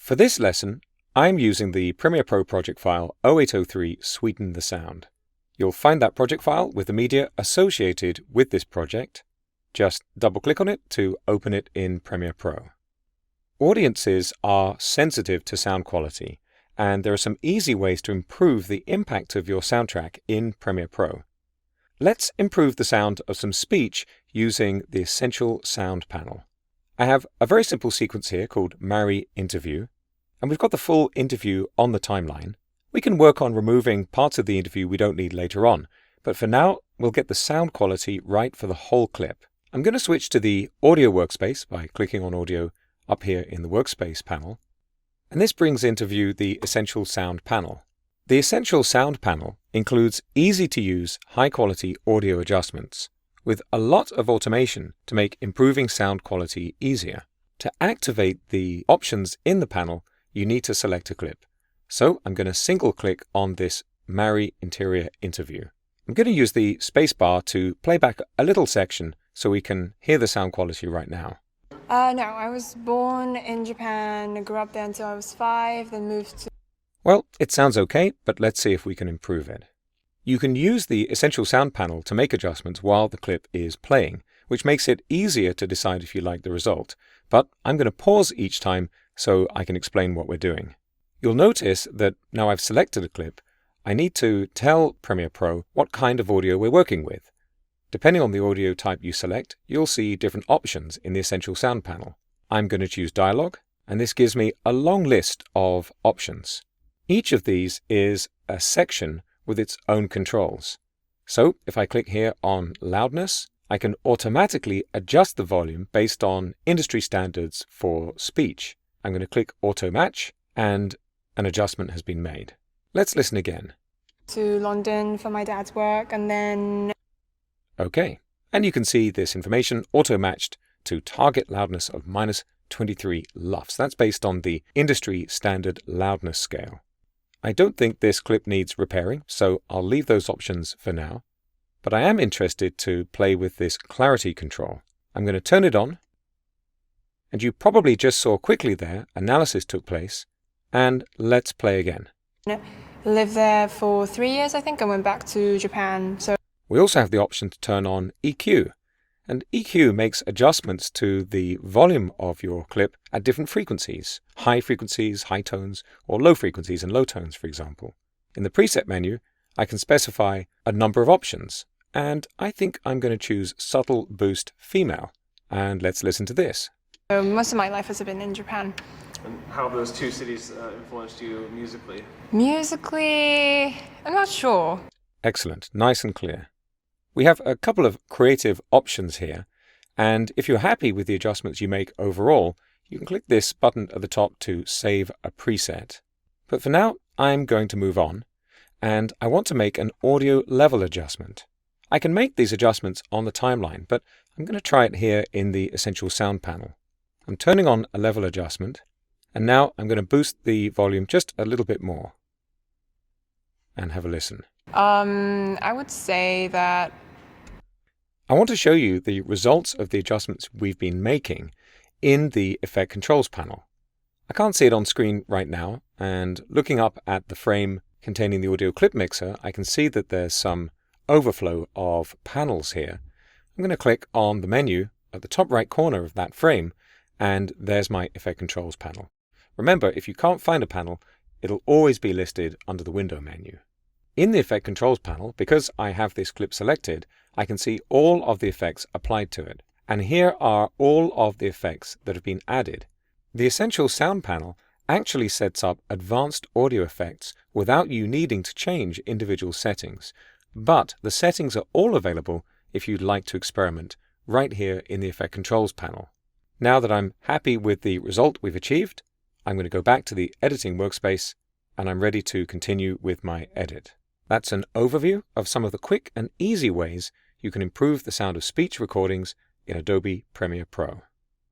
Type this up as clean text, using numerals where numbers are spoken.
For this lesson, I'm using the Premiere Pro project file 0803 Sweeten the Sound. You'll find that project file with the media associated with this project. Just double-click on it to open it in Premiere Pro. Audiences are sensitive to sound quality, and there are some easy ways to improve the impact of your soundtrack in Premiere Pro. Let's improve the sound of some speech using the Essential Sound panel. I have a very simple sequence here called Marry Interview, and we've got the full interview on the timeline. We can work on removing parts of the interview we don't need later on, but for now, we'll get the sound quality right for the whole clip. I'm going to switch to the Audio workspace by clicking on Audio up here in the Workspace panel, and this brings into view the Essential Sound panel. The Essential Sound panel includes easy-to-use, high-quality audio adjustments, with a lot of automation to make improving sound quality easier. To activate the options in the panel, you need to select a clip. So I'm going to single-click on this Marry Interior Interview. I'm going to use the spacebar to play back a little section so we can hear the sound quality right now. No, I was born in Japan, grew up there until I was 5, then moved to... Well, it sounds okay, but let's see if we can improve it. You can use the Essential Sound panel to make adjustments while the clip is playing, which makes it easier to decide if you like the result. But I'm going to pause each time so I can explain what we're doing. You'll notice that now I've selected a clip, I need to tell Premiere Pro what kind of audio we're working with. Depending on the audio type you select, you'll see different options in the Essential Sound panel. I'm going to choose Dialogue, and this gives me a long list of options. Each of these is a section with its own controls. So if I click here on Loudness, I can automatically adjust the volume based on industry standards for speech. I'm going to click Auto Match, and an adjustment has been made. Let's listen again. To London for my dad's work, and then... Okay, and you can see this information auto-matched to target loudness of -23 LUFS. That's based on the industry standard loudness scale. I don't think this clip needs repairing, so I'll leave those options for now. But I am interested to play with this clarity control. I'm going to turn it on, and you probably just saw quickly there, analysis took place, and let's play again. Lived there for 3 years, I think, and went back to Japan, so... We also have the option to turn on EQ, and EQ makes adjustments to the volume of your clip at different frequencies, high frequencies, high tones, or low frequencies and low tones, for example. In the preset menu, I can specify a number of options, and I think I'm going to choose Subtle Boost Female. And let's listen to this. Most of my life has been in Japan. And how have those two cities influenced you musically? Musically, I'm not sure. Excellent, nice and clear. We have a couple of creative options here, and if you're happy with the adjustments you make overall, you can click this button at the top to save a preset. But for now, I'm going to move on, and I want to make an audio level adjustment. I can make these adjustments on the timeline, but I'm going to try it here in the Essential Sound panel. I'm turning on a level adjustment, and now I'm going to boost the volume just a little bit more. And have a listen. I would say that... I want to show you the results of the adjustments we've been making in the Effect Controls panel. I can't see it on screen right now, and looking up at the frame containing the audio clip mixer, I can see that there's some overflow of panels here. I'm going to click on the menu at the top right corner of that frame, and there's my Effect Controls panel. Remember, if you can't find a panel, it'll always be listed under the Window menu. In the Effect Controls panel, because I have this clip selected, I can see all of the effects applied to it. And here are all of the effects that have been added. The Essential Sound panel actually sets up advanced audio effects without you needing to change individual settings. But the settings are all available if you'd like to experiment right here in the Effect Controls panel. Now that I'm happy with the result we've achieved, I'm going to go back to the Editing workspace, and I'm ready to continue with my edit. That's an overview of some of the quick and easy ways you can improve the sound of speech recordings in Adobe Premiere Pro.